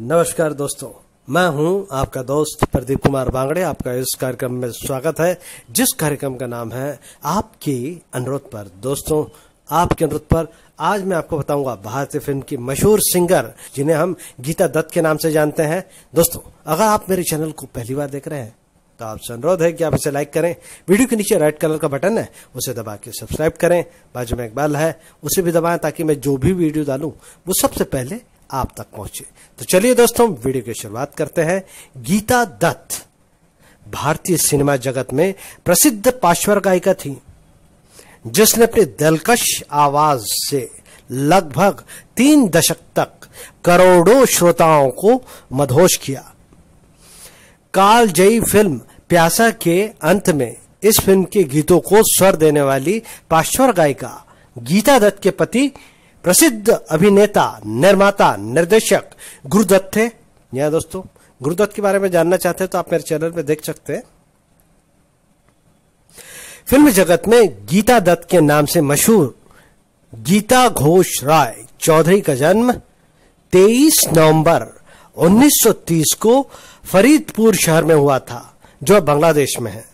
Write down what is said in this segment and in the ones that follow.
नमस्कार दोस्तों, मैं हूं आपका दोस्त प्रदीप कुमार बांगड़े। आपका इस कार्यक्रम में स्वागत है, जिस कार्यक्रम का नाम है आपके अनुरोध पर। दोस्तों, आपके अनुरोध पर आज मैं आपको बताऊंगा भारतीय फिल्म की मशहूर सिंगर जिन्हें हम गीता दत्त के नाम से जानते हैं। दोस्तों, अगर आप मेरे चैनल को पहली बार देख रहे हैं तो आपसे अनुरोध है कि आप इसे लाइक करें। वीडियो के नीचे रेड कलर का बटन है, उसे दबा के सब्सक्राइब करें। बाजू में एक बेल है, उसे भी दबाएं ताकि मैं जो भी वीडियो डालूं वो सबसे पहले आप तक पहुंचे। तो चलिए दोस्तों, वीडियो की शुरुआत करते हैं। गीता दत्त भारतीय सिनेमा जगत में प्रसिद्ध पार्श्व गायिका थी, जिसने अपनी दिलकश आवाज से लगभग 3 दशक तक करोड़ों श्रोताओं को मदहोश किया। कालजयी फिल्म प्यासा के अंत में इस फिल्म के गीतों को स्वर देने वाली पार्श्व गायिका गीता दत्त के पति प्रसिद्ध अभिनेता, निर्माता, निर्देशक गुरुदत्त थे। यहाँ दोस्तों, गुरुदत्त के बारे में जानना चाहते हैं तो आप मेरे चैनल पे देख सकते हैं। फिल्म जगत में गीता दत्त के नाम से मशहूर गीता घोष राय चौधरी का जन्म 23 नवंबर 1930 को फरीदपुर शहर में हुआ था, जो बांग्लादेश में है।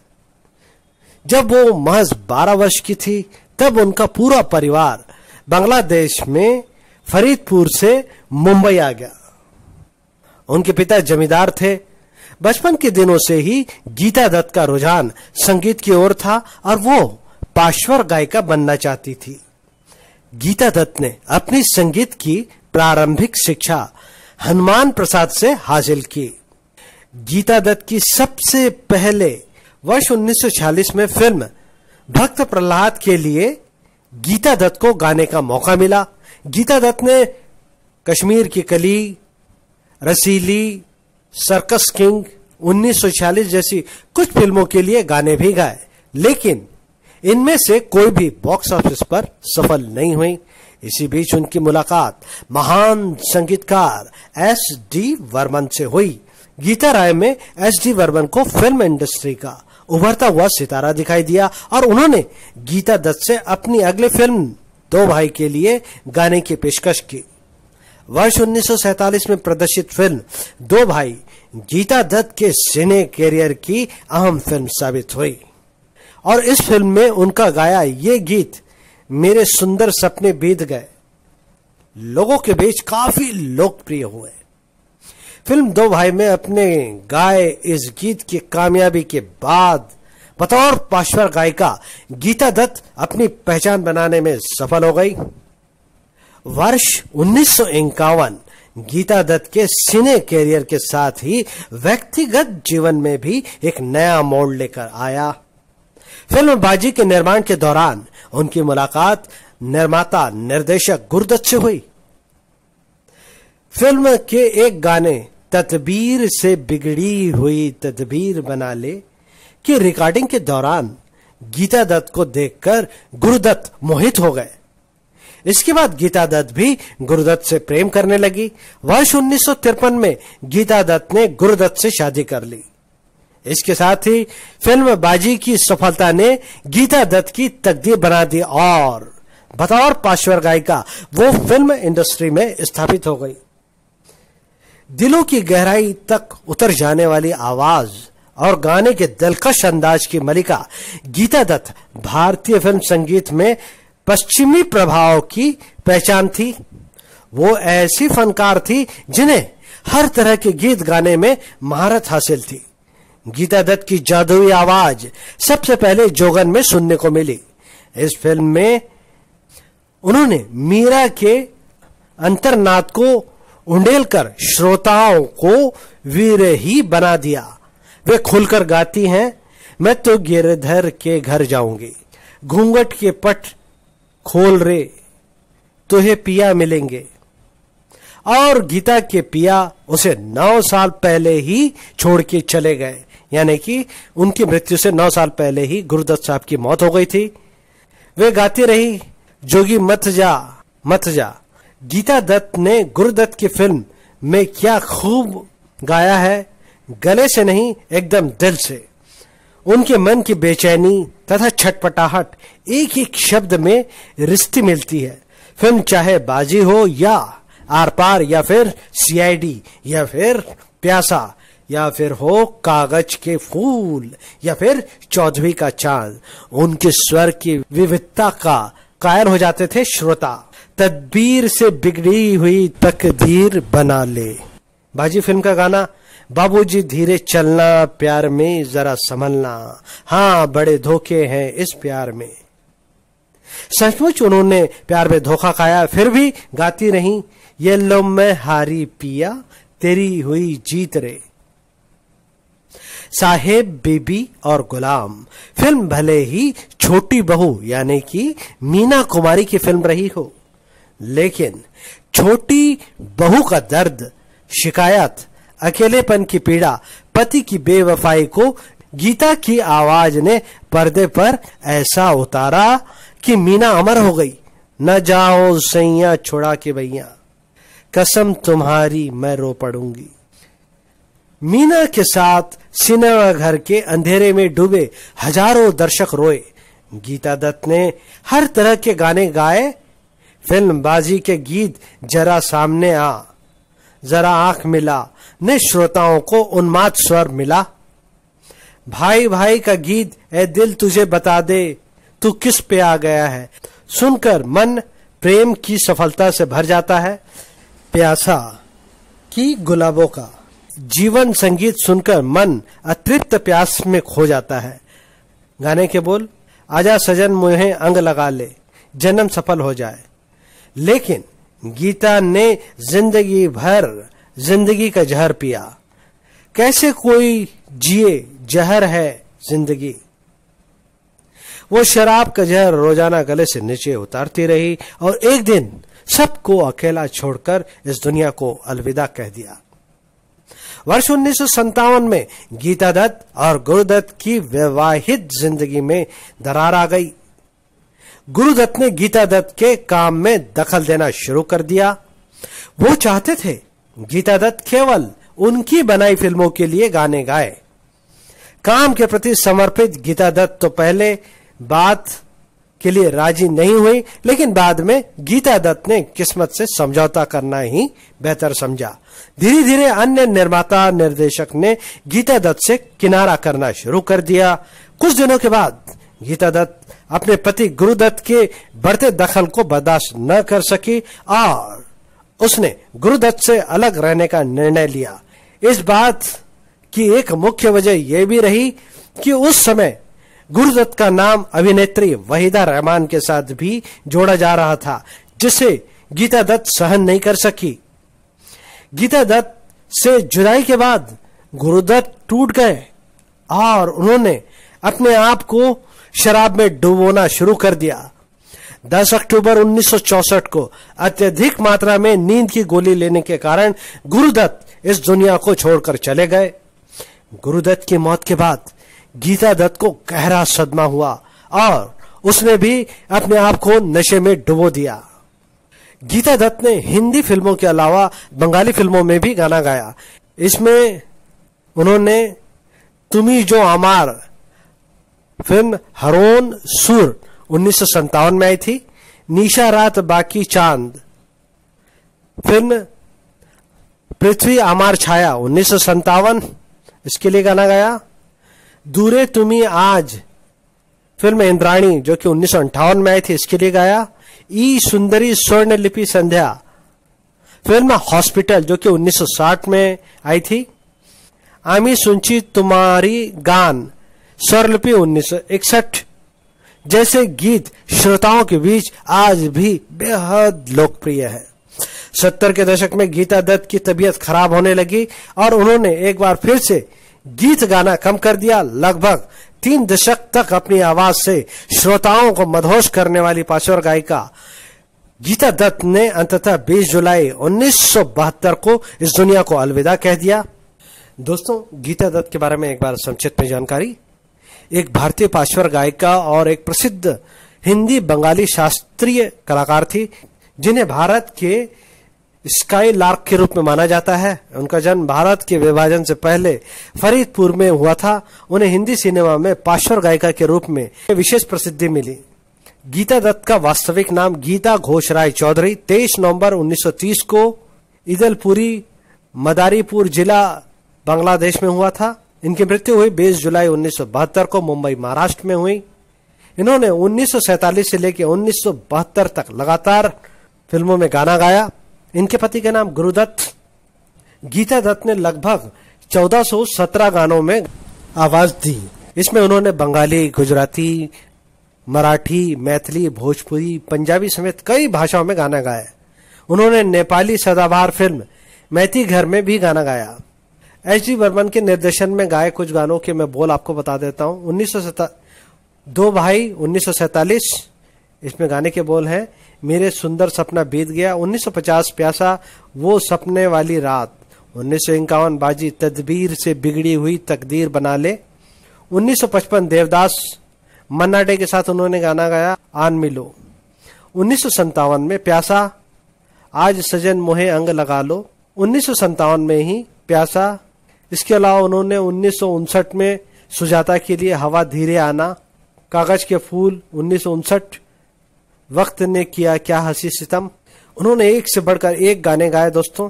जब वो महज 12 वर्ष की थी, तब उनका पूरा परिवार बांग्लादेश में फरीदपुर से मुंबई आ गया। उनके पिता जमींदार थे। बचपन के दिनों से ही गीता दत्त का रुझान संगीत की ओर था और वो पार्श्व गायिका बनना चाहती थी। गीता दत्त ने अपनी संगीत की प्रारंभिक शिक्षा हनुमान प्रसाद से हासिल की। गीता दत्त की सबसे पहले वर्ष 1946 में फिल्म भक्त प्रहलाद के लिए गीता दत्त को गाने का मौका मिला। गीता दत्त ने कश्मीर की कली, रसीली, सर्कस किंग, 1946 जैसी कुछ फिल्मों के लिए गाने भी गाए, लेकिन इनमें से कोई भी बॉक्स ऑफिस पर सफल नहीं हुई। इसी बीच उनकी मुलाकात महान संगीतकार S.D. बर्मन से हुई। गीता राय में S.D. बर्मन को फिल्म इंडस्ट्री का उभरता हुआ सितारा दिखाई दिया और उन्होंने गीता दत्त से अपनी अगली फिल्म दो भाई के लिए गाने की पेशकश की। वर्ष 1947 में प्रदर्शित फिल्म दो भाई गीता दत्त के सिने कैरियर की अहम फिल्म साबित हुई और इस फिल्म में उनका गाया ये गीत मेरे सुंदर सपने बीत गए लोगों के बीच काफी लोकप्रिय हुए। फिल्म दो भाई में अपने गाए इस गीत की कामयाबी के बाद बतौर पार्श्व गायिका गीता दत्त अपनी पहचान बनाने में सफल हो गई। वर्ष 1951 गीता दत्त के सिने कैरियर के साथ ही व्यक्तिगत जीवन में भी एक नया मोड़ लेकर आया। फिल्म बाजी के निर्माण के दौरान उनकी मुलाकात निर्माता निर्देशक गुरुदत्त से हुई। फिल्म के एक गाने तदबीर से बिगड़ी हुई तदबीर बना ले की रिकॉर्डिंग के दौरान गीता दत्त को देखकर गुरुदत्त मोहित हो गए। इसके बाद गीता दत्त भी गुरुदत्त से प्रेम करने लगी। वर्ष 1953 में गीता दत्त ने गुरुदत्त से शादी कर ली। इसके साथ ही फिल्म बाजी की सफलता ने गीता दत्त की तकदीर बना दी और बतौर पार्श्व गायिका वो फिल्म इंडस्ट्री में स्थापित हो गई। दिलों की गहराई तक उतर जाने वाली आवाज और गाने के दिलकश अंदाज की मलिका गीता दत्त भारतीय फिल्म संगीत में पश्चिमी प्रभाव की पहचान थी। वो ऐसी फनकार थी जिन्हें हर तरह के गीत गाने में महारत हासिल थी। गीता दत्त की जादुई आवाज सबसे पहले जोगन में सुनने को मिली। इस फिल्म में उन्होंने मीरा के अंतर्नाद को उंडेलकर श्रोताओं को विरही बना दिया। वे खुलकर गाती हैं, मैं तो गिरधर के घर जाऊंगी, घूंघट के पट खोल रे तुहे पिया मिलेंगे। और गीता के पिया उसे 9 साल पहले ही छोड़ के चले गए, यानी कि उनकी मृत्यु से 9 साल पहले ही गुरुदत्त साहब की मौत हो गई थी। वे गाती रही, जोगी मत जा मत जा। गीता दत्त ने गुरुदत्त की फिल्म में क्या खूब गाया है, गले से नहीं एकदम दिल से। उनके मन की बेचैनी तथा छटपटाहट एक एक शब्द में रिश्ती मिलती है। फिल्म चाहे बाजी हो या आर पार, या फिर सीआईडी, या फिर प्यासा, या फिर हो कागज के फूल, या फिर चौधरी का चांद। उनके स्वर की विविधता का कायल हो जाते थे श्रोता। तदबीर से बिगड़ी हुई तकदीर बना ले, बाजी फिल्म का गाना। बाबूजी धीरे चलना, प्यार में जरा संभलना, हाँ बड़े धोखे हैं इस प्यार में। सचमुच उन्होंने प्यार में धोखा खाया, फिर भी गाती रही, ये लो मैं हारी पिया तेरी हुई जीत रे। साहेब, बीबी और गुलाम फिल्म भले ही छोटी बहू यानी कि मीना कुमारी की फिल्म रही हो, लेकिन छोटी बहू का दर्द, शिकायत, अकेलेपन की पीड़ा, पति की बेवफाई को गीता की आवाज ने पर्दे पर ऐसा उतारा कि मीना अमर हो गई। न जाओ सैया छोड़ा के भैया, कसम तुम्हारी मैं रो पड़ूंगी। मीना के साथ सिनेमा घर के अंधेरे में डूबे हजारों दर्शक रोए। गीता दत्त ने हर तरह के गाने गाए। फिल्म बाजी के गीत जरा सामने आ, जरा आंख मिला ने श्रोताओं को उन्माद स्वर मिला। भाई भाई का गीत, ए दिल तुझे बता दे तू किस पे आ गया है, सुनकर मन प्रेम की सफलता से भर जाता है। प्यासा की गुलाबों का जीवन संगीत सुनकर मन अतृप्त प्यास में खो जाता है। गाने के बोल, आजा सजन मुझे अंग लगा ले, जन्म सफल हो जाए। लेकिन गीता ने जिंदगी भर जिंदगी का जहर पिया। कैसे कोई जिए, जहर है जिंदगी। वो शराब का जहर रोजाना गले से नीचे उतारती रही और एक दिन सबको अकेला छोड़कर इस दुनिया को अलविदा कह दिया। वर्ष 1957 में गीता दत्त और गुरुदत्त की वैवाहिक जिंदगी में दरार आ गई। गुरुदत्त ने गीता दत्त के काम में दखल देना शुरू कर दिया। वो चाहते थे गीता दत्त केवल उनकी बनाई फिल्मों के लिए गाने गाए। काम के प्रति समर्पित गीता दत्त तो पहले बात के लिए राजी नहीं हुई, लेकिन बाद में गीता दत्त ने किस्मत से समझौता करना ही बेहतर समझा। धीरे धीरे अन्य निर्माता निर्देशक ने गीता दत्त से किनारा करना शुरू कर दिया। कुछ दिनों के बाद गीता दत्त अपने पति गुरुदत्त के बढ़ते दखल को बर्दाश्त न कर सकी और उसने गुरुदत्त से अलग रहने का निर्णय लिया। इस बात की एक मुख्य वजह यह भी रही कि उस समय गुरुदत्त का नाम अभिनेत्री वहीदा रहमान के साथ भी जोड़ा जा रहा था, जिसे गीता दत्त सहन नहीं कर सकी। गीता दत्त से जुदाई के बाद गुरुदत्त टूट गए और उन्होंने अपने आप को शराब में डुबोना शुरू कर दिया। 10 अक्टूबर 1964 को अत्यधिक मात्रा में नींद की गोली लेने के कारण गुरुदत्त इस दुनिया को छोड़कर चले गए। गुरुदत्त की मौत के बाद गीता दत्त को गहरा सदमा हुआ और उसने भी अपने आप को नशे में डुबो दिया। गीता दत्त ने हिंदी फिल्मों के अलावा बंगाली फिल्मों में भी गाना गाया। इसमें उन्होंने तुमी जो अमार फिल्म हरोन सुर 1957 में आई थी, निशा रात बाकी चांद फिल्म पृथ्वी आमार छाया 1957 इसके लिए गाना गाया। दूरे तुम्ही आज फिल्म इंद्राणी जो कि 1958 में आई थी, इसके लिए गाया। ई सुंदरी स्वर्ण लिपि संध्या फिल्म हॉस्पिटल जो कि 1960 में आई थी। आमी सुनची तुम्हारी गान स्वरलिपि 1961 जैसे गीत श्रोताओं के बीच आज भी बेहद लोकप्रिय है। 70 के दशक में गीता दत्त की तबीयत खराब होने लगी और उन्होंने एक बार फिर से गीत गाना कम कर दिया। लगभग 3 दशक तक अपनी आवाज से श्रोताओं को मदहोश करने वाली पार्श्व गायिका गीता दत्त ने अंततः 20 जुलाई 1972 को इस दुनिया को अलविदा कह दिया। दोस्तों, गीता दत्त के बारे में एक बार संक्षिप्त में जानकारी। एक भारतीय पार्श्व गायिका और एक प्रसिद्ध हिंदी बंगाली शास्त्रीय कलाकार थी, जिन्हें भारत के स्काई लार्क के रूप में माना जाता है। उनका जन्म भारत के विभाजन से पहले फरीदपुर में हुआ था। उन्हें हिंदी सिनेमा में पार्श्व गायिका के रूप में विशेष प्रसिद्धि मिली। गीता दत्त का वास्तविक नाम गीता घोष राय चौधरी 23 नवंबर 1930 को ईदलपुरी मदारीपुर जिला बांग्लादेश में हुआ था। इनकी मृत्यु हुई 20 जुलाई 1972 को मुंबई महाराष्ट्र में हुई। इन्होंने 1947 से लेकर 1972 तक लगातार फिल्मों में गाना गाया। इनके पति का नाम गुरुदत्त। गीता दत्त ने लगभग 1417 गानों में आवाज दी। इसमें उन्होंने बंगाली, गुजराती, मराठी, मैथिली, भोजपुरी, पंजाबी समेत कई भाषाओं में गाना गाया। उन्होंने नेपाली सदाबहार फिल्म मैती घर में भी गाना गाया। एच.डी. बर्मन के निर्देशन में गाए कुछ गानों के मैं बोल आपको बता देता हूं। 2 भाई 1947, इसमें गाने के बोल हैं, मेरे सुंदर सपना बीत गया। 1950 प्यासा वो सपने वाली रात। 1951 बाजी तदबीर से बिगड़ी हुई तकदीर बना ले। 1955 देवदास मन्ना डे के साथ उन्होंने गाना गाया आन मिलो। 1957 में प्यासा आज सजन मोहे अंग लगा लो। 1957 में ही प्यासा। इसके अलावा उन्होंने 1959 में सुजाता के लिए हवा धीरे आना, कागज के फूल 1959, वक्त ने किया क्या हंसी सितम। उन्होंने एक से बढ़कर एक गाने गाए दोस्तों।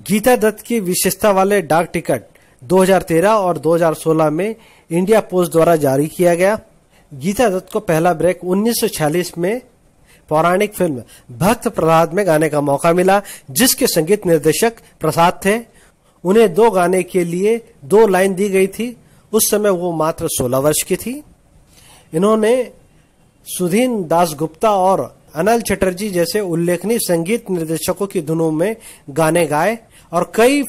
गीता दत्त की विशेषता वाले डाक टिकट 2013 और 2016 में इंडिया पोस्ट द्वारा जारी किया गया। गीता दत्त को पहला ब्रेक 1946 में पौराणिक फिल्म भक्त प्रहलाद में गाने का मौका मिला, जिसके संगीत निर्देशक प्रसाद थे। उन्हें 2 गाने के लिए 2 लाइन दी गई थी। उस समय वो मात्र 16 वर्ष की थी। इन्होंने सुधीन दासगुप्ता और अनिल चटर्जी जैसे उल्लेखनीय संगीत निर्देशकों की धुनों में गाने गाए और कई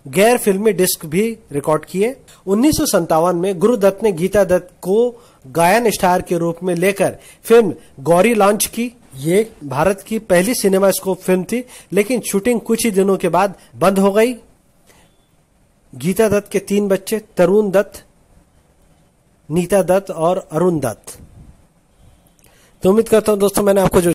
गैर फिल्मी डिस्क भी रिकॉर्ड किए। 1957 में गुरुदत्त ने गीता दत्त को गायन स्टार के रूप में लेकर फिल्म गौरी लॉन्च की। ये भारत की पहली सिनेमा स्कोप फिल्म थी, लेकिन शूटिंग कुछ ही दिनों के बाद बंद हो गई। गीता दत्त के 3 बच्चे तरुण दत्त, नीता दत्त और अरुण दत्त। तो उम्मीद करता हूं दोस्तों मैंने आपको जो